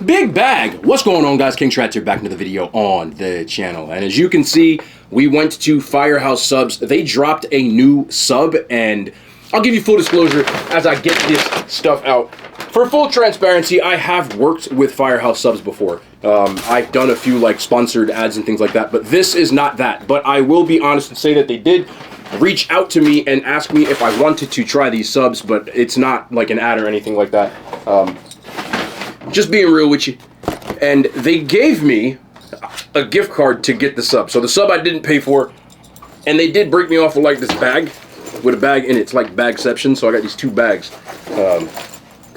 Big bag. What's going on, guys? King Shrats here, back into the video on the channel. And as you can see, we went to Firehouse subs. They dropped a new sub, and I'll give you full disclosure as I get this stuff out. For full transparency, I have worked with Firehouse subs before. I've done a few like sponsored ads and things like that, but this is not that. But I will be honest and say that they did reach out to me and ask me if I wanted to try these subs, but it's not like an ad or anything like that. Just being real with you. And they gave me a gift card to get the sub. So the sub I didn't pay for, and they did break me off with like this bag with a bag in it. It's like bagception, so I got these two bags.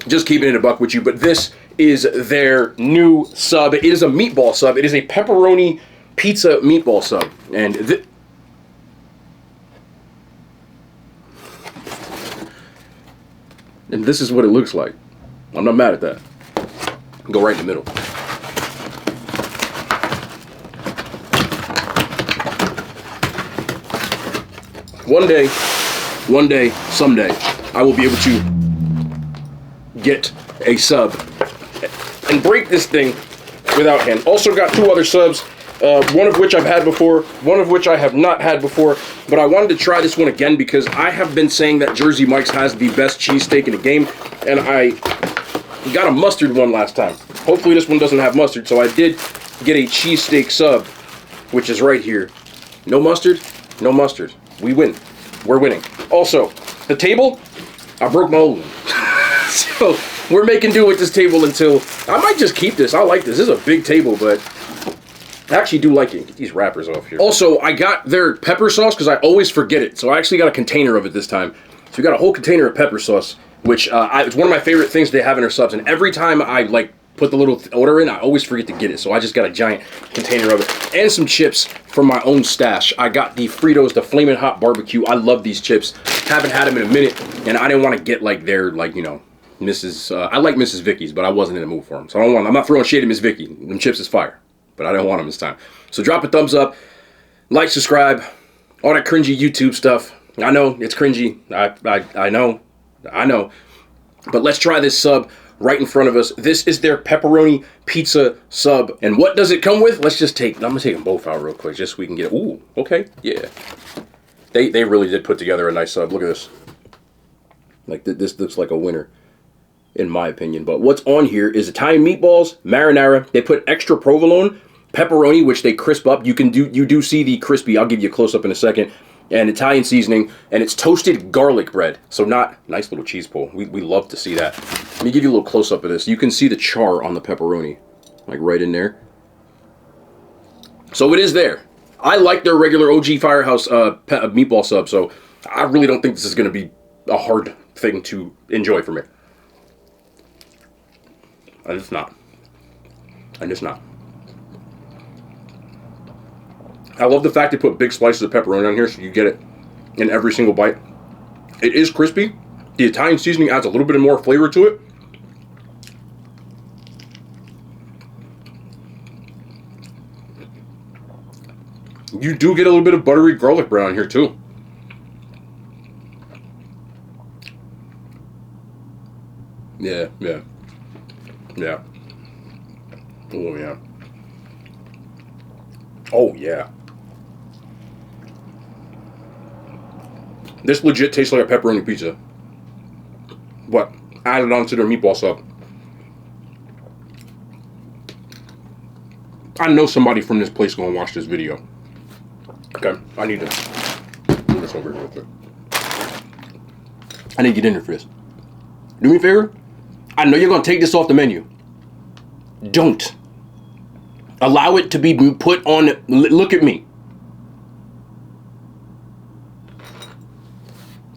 Just keeping it a buck with you, but this is their new sub. It is a meatball sub. It is a pepperoni pizza meatball sub. And this is what it looks like. I'm not mad at that. Go right in the middle. One day, someday, I will be able to get a sub and break this thing without hand. Also got two other subs, one of which I've had before, one of which I have not had before, but I wanted to try this one again because I have been saying that Jersey Mike's has the best cheesesteak in the game, and I got a mustard one last time. Hopefully this one doesn't have mustard, so I did get a cheesesteak sub, which is right here. No mustard, no mustard. We win. We're winning. Also, the table, I broke my old one. So we're making do with this table until, I might just keep this. I like this. This is a big table, but I actually do like it. Get these wrappers off here. Also, I got their pepper sauce because I always forget it. So I actually got a container of it this time. So we got a whole container of pepper sauce, which it's one of my favorite things they have in their subs. And every time I like put the little order in, I always forget to get it. So I just got a giant container of it. And some chips from my own stash. I got the Fritos, the Flamin' Hot Barbecue. I love these chips. Haven't had them in a minute. And I didn't want to get like their, like, you know, I like Mrs. Vicky's, but I wasn't in the mood for them. So I'm not throwing shade at Miss Vicky. Them chips is fire. But I don't want them this time. So drop a thumbs up. Like, subscribe. All that cringy YouTube stuff. I know, it's cringy. I know. But let's try this sub right in front of us. This is their pepperoni pizza sub. And what does it come with? I'm gonna take them both out real quick just so we can get it. Ooh, okay, yeah. They really did put together a nice sub. Look at this. Like, this looks like a winner, in my opinion. But what's on here is Italian meatballs, marinara. They put extra provolone, pepperoni, which they crisp up. You do see the crispy. I'll give you a close-up in a second. And Italian seasoning, and it's toasted garlic bread. So nice little cheese pull. We love to see that. Let me give you a little close-up of this. You can see the char on the pepperoni, like right in there. So it is there. I like their regular OG Firehouse meatball sub, so I really don't think this is going to be a hard thing to enjoy for me. And it's not. I love the fact they put big slices of pepperoni on here so you get it in every single bite. It is crispy. The Italian seasoning adds a little bit more flavor to it. You do get a little bit of buttery garlic bread on here too. Yeah. Oh yeah. Oh yeah. This legit tastes like a pepperoni pizza, but added onto their meatball sub. I know somebody from this place gonna watch this video. Okay, I need to move this over real quick. I need to get in there for this. Do me a favor. I know you're gonna take this off the menu. Don't. Allow it to be put on. Look at me.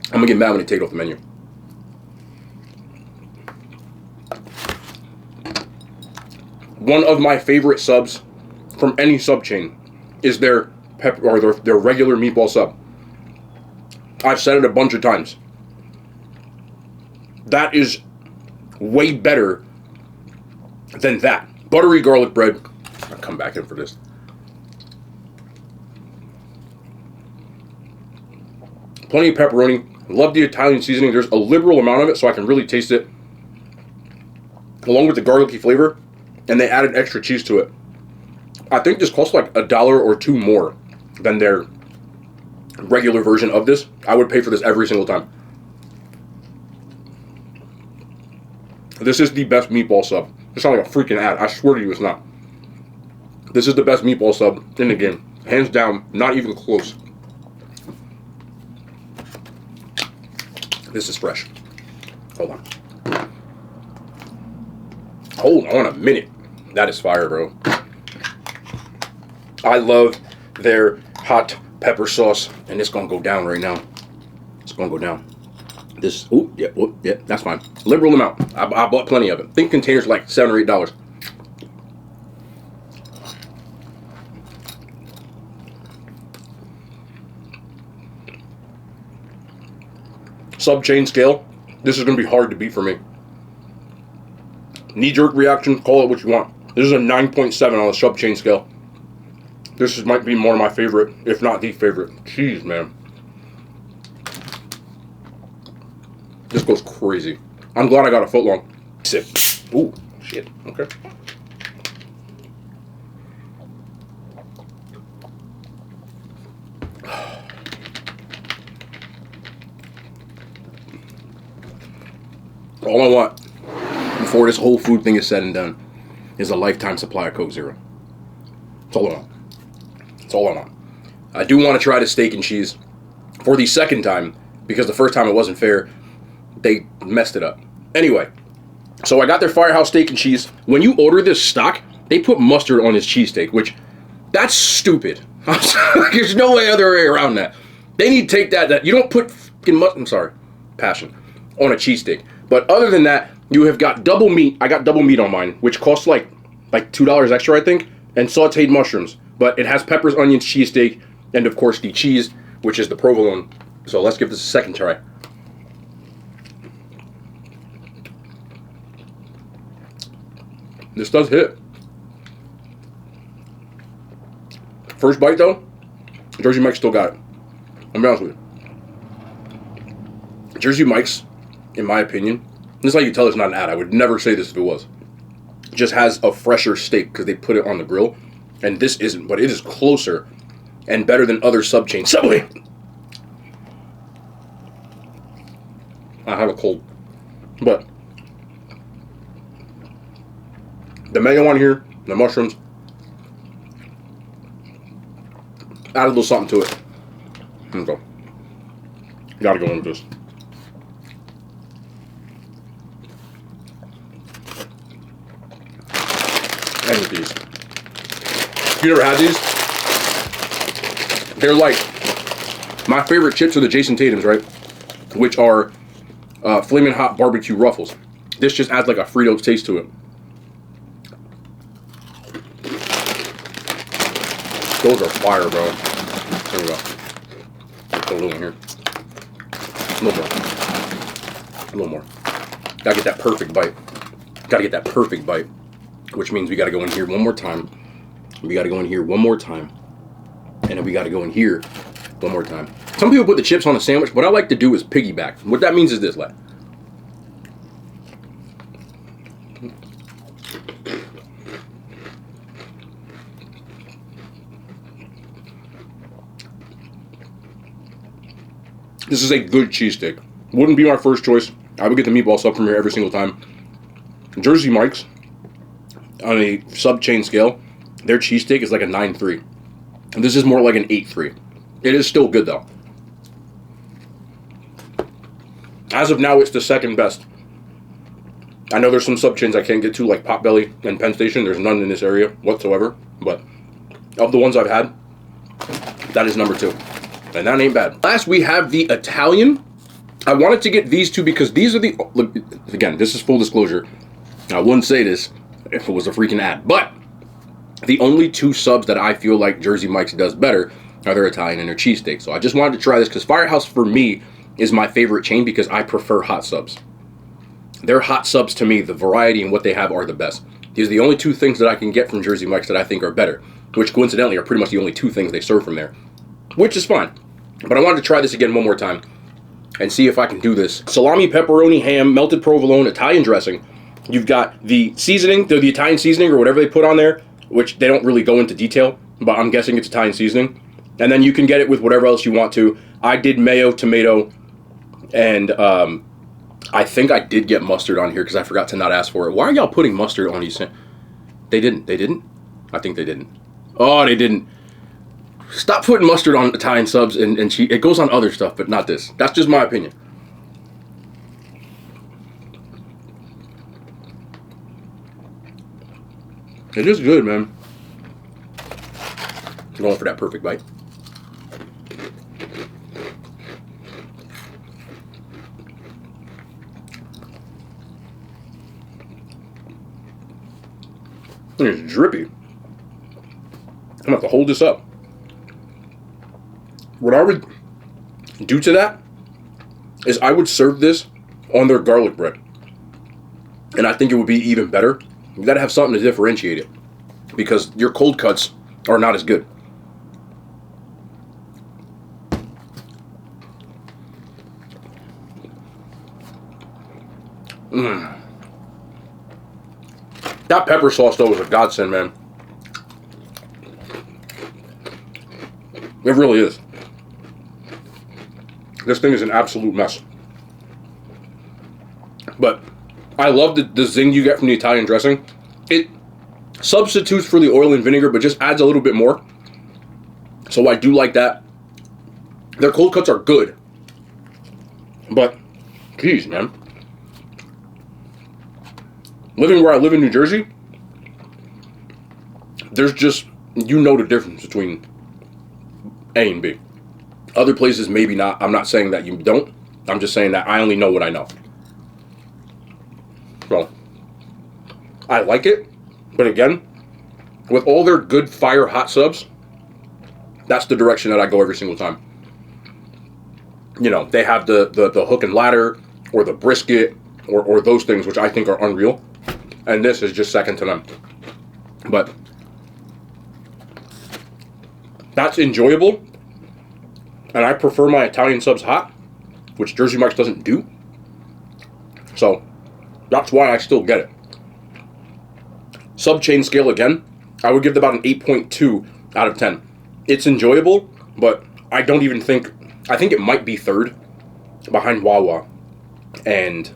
I'm gonna get mad when they take it off the menu. One of my favorite subs from any sub chain is their their regular meatball sub. I've said it a bunch of times. That is way better than that. Buttery garlic bread. I'll come back in for this. Plenty of pepperoni. Love the Italian seasoning. There's a liberal amount of it, so I can really taste it. Along with the garlicky flavor. and they added extra cheese to it. I think this costs like $1 or $2 more than their regular version of this. I would pay for this every single time. This is the best meatball sub. It's not like a freaking ad. I swear to you, it's not. This is the best meatball sub in the game. Hands down, not even close. This is fresh. Hold on. Hold on a minute. That is fire, bro. I love their hot pepper sauce, and it's gonna go down right now. It's gonna go down. This, oh, yeah, that's fine. Liberal amount. I bought plenty of it. I think containers like $7 or $8. Sub chain scale. This is gonna be hard to beat for me. Knee-jerk reaction, call it what you want. This is a 9.7 on the sub chain scale. This might be one of my favorite, if not the favorite. Jeez, man. This goes crazy. I'm glad I got a foot long. Sick. Ooh, shit. Okay. All I want before this whole food thing is said and done is a lifetime supply of Coke Zero. That's all I want. That's all I want. I do want to try the steak and cheese for the second time because the first time it wasn't fair. They messed it up. Anyway, so I got their Firehouse steak and cheese. When you order this stock, they put mustard on this cheesesteak, which, that's stupid. There's no other way around that. They need to take that you don't put fucking mustard, I'm sorry, passion, on a cheesesteak. But other than that, you have got double meat. I got double meat on mine, which costs like $2 extra, I think, and sauteed mushrooms. But it has peppers, onions, cheesesteak, and of course the cheese, which is the provolone. So let's give this a second try. This does hit. First bite though, Jersey Mike's still got it. I'll be honest with you. Jersey Mike's, in my opinion, this is how you tell it's not an ad. I would never say this if it was. It just has a fresher steak because they put it on the grill. And this isn't, but it is closer and better than other sub chains. Subway! I have a cold. But the mayo on here, the mushrooms, add a little something to it. Here we go. Gotta go in with this. And with these. If you ever had these, they're like, my favorite chips are the Jason Tatum's, right? Which are Flamin' Hot Barbecue Ruffles. This just adds like a Frito taste to it. Those are fire, bro. There we go. Put a little in here. A little more. A little more. Gotta get that perfect bite. Gotta get that perfect bite. Which means we gotta go in here one more time. We gotta go in here one more time. And then we gotta go in here one more time. Some people put the chips on the sandwich. What I like to do is piggyback. What that means is this, lad. This is a good cheesesteak. Wouldn't be my first choice. I would get the meatball sub from here every single time. Jersey Mike's, on a sub-chain scale, their cheesesteak is like a 9.3. And this is more like an 8.3. It is still good, though. As of now, it's the second best. I know there's some sub-chains I can't get to, like Potbelly and Penn Station. There's none in this area whatsoever. But of the ones I've had, that is number 2. And that ain't bad. Last, we have the Italian. I wanted to get these two because these are the... Look, again, this is full disclosure. I wouldn't say this if it was a freaking ad. But the only two subs that I feel like Jersey Mike's does better are their Italian and their cheesesteak. So I just wanted to try this because Firehouse, for me, is my favorite chain because I prefer hot subs. Their hot subs, to me, the variety and what they have are the best. These are the only two things that I can get from Jersey Mike's that I think are better, which coincidentally are pretty much the only two things they serve from there, which is fine. But I wanted to try this again one more time and see if I can do this. Salami, pepperoni, ham, melted provolone, Italian dressing, You've got the seasoning, the Italian seasoning or whatever they put on there, which they don't really go into detail, but I'm guessing it's Italian seasoning. And then you can get it with whatever else you want to. I did mayo, tomato, and I think I did get mustard on here because I forgot to not ask for it. Why are y'all putting mustard on these? They didn't. They didn't? I think they didn't. Oh, they didn't. Stop putting mustard on Italian subs and cheese. It goes on other stuff, but not this. That's just my opinion. It is good, man. Going for that perfect bite. It's drippy. I'm gonna have to hold this up. What I would do to that is I would serve this on their garlic bread. And I think it would be even better. You gotta have something to differentiate it, because your cold cuts are not as good. That pepper sauce though was a godsend, man. It really is. This thing is an absolute mess. But I love the zing you get from the Italian dressing. It substitutes for the oil and vinegar, but just adds a little bit more. So I do like that. Their cold cuts are good. But, geez, man. Living where I live in New Jersey, there's just, you know the difference between A and B. Other places, maybe not. I'm not saying that you don't. I'm just saying that I only know what I know. So, I like it. But again, with all their good fire hot subs, that's the direction that I go every single time. You know, they have the hook and ladder, or the brisket, or those things, which I think are unreal. And this is just second to them. But that's enjoyable. And I prefer my Italian subs hot, which Jersey Mike's doesn't do. So that's why I still get it. Sub chain scale again, I would give it about an 8.2 out of 10. It's enjoyable, but I don't even think, I think it might be third behind Wawa and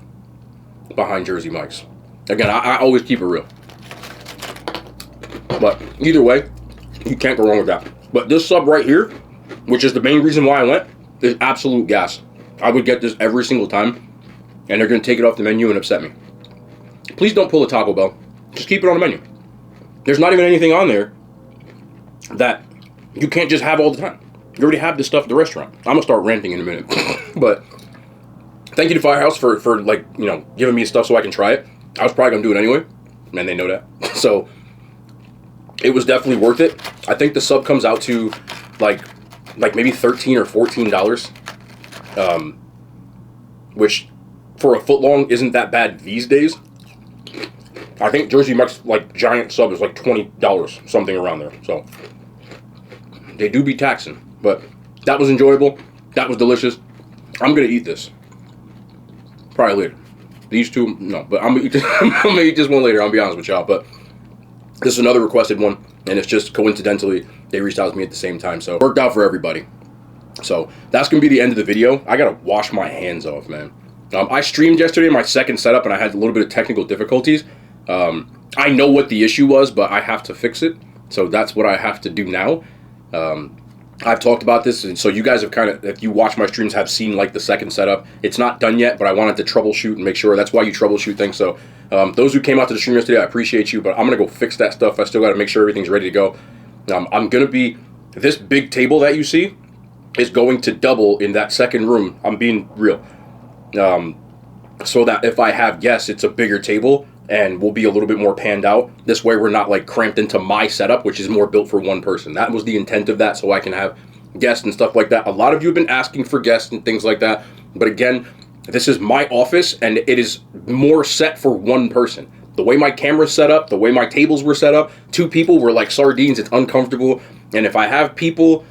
behind Jersey Mike's. Again, I always keep it real. But either way, you can't go wrong with that. But this sub right here, which is the main reason why I went, is absolute gas. I would get this every single time, and they're going to take it off the menu and upset me. Please don't pull a Taco Bell. Just keep it on the menu. There's not even anything on there that you can't just have all the time. You already have this stuff at the restaurant. I'm going to start ranting in a minute. But thank you to Firehouse for like, you know, giving me stuff so I can try it. I was probably going to do it anyway, and they know that. So it was definitely worth it. I think the sub comes out to like maybe $13 or $14, which for a foot long isn't that bad these days. I think Jersey Mike's like giant sub is like $20, something around there. So they do be taxing, but that was enjoyable. That was delicious. I'm gonna eat this probably later. These two, no, but I'm gonna eat this one later. I'll be honest with y'all, but this is another requested one, and it's just coincidentally they reached out to me at the same time, so it worked out for everybody. So that's gonna be the end of the video. I gotta wash my hands off, man. I streamed yesterday my second setup, and I had a little bit of technical difficulties. I know what the issue was, but I have to fix it, so that's what I have to do now. I've talked about this, and so you guys have kind of, if you watch my streams, have seen like the second setup. It's not done yet, but I wanted to troubleshoot and make sure. That's why you troubleshoot things. So those who came out to the stream yesterday, I appreciate you, but I'm gonna go fix that stuff. I still got to make sure everything's ready to go. I'm gonna be, this big table that you see is going to double in that second room. I'm being real, so that if I have guests, it's a bigger table and we'll be a little bit more panned out. This way we're not like cramped into my setup, which is more built for one person. That was the intent of that, so I can have guests and stuff like that. A lot of you have been asking for guests and things like that, but again, this is my office and it is more set for one person. The way my camera's set up, the way my tables were set up, two people were like sardines. It's uncomfortable. And if I have people,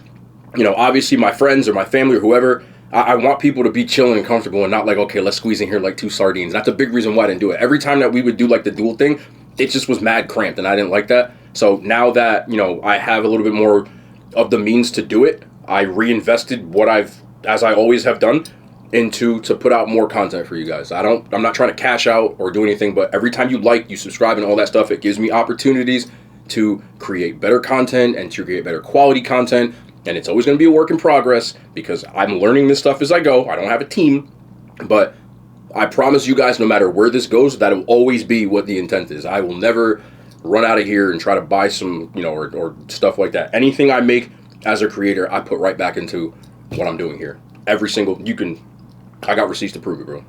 you know, obviously my friends or my family or whoever, I want people to be chilling and comfortable and not like, okay, let's squeeze in here like 2 sardines. That's a big reason why I didn't do it. Every time that we would do like the dual thing, it just was mad cramped and I didn't like that. So now that, you know, I have a little bit more of the means to do it, I reinvested what as I always have done, to put out more content for you guys. I'm not trying to cash out or do anything, but every time you subscribe and all that stuff, it gives me opportunities to create better content and to create better quality content. And it's always going to be a work in progress because I'm learning this stuff as I go. I don't have a team, but I promise you guys, no matter where this goes, that will always be what the intent is. I will never run out of here and try to buy some, you know, or stuff like that. Anything I make as a creator, I put right back into what I'm doing here. Every single, I got receipts to prove it, bro.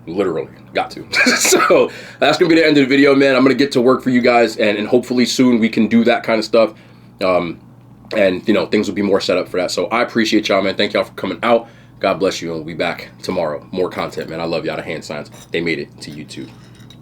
Literally, got to. So that's going to be the end of the video, man. I'm going to get to work for you guys, and hopefully soon we can do that kind of stuff. And, you know, things will be more set up for that. So I appreciate y'all, man. Thank y'all for coming out. God bless you, and we'll be back tomorrow. More content, man. I love y'all. The hand signs, they made it to YouTube.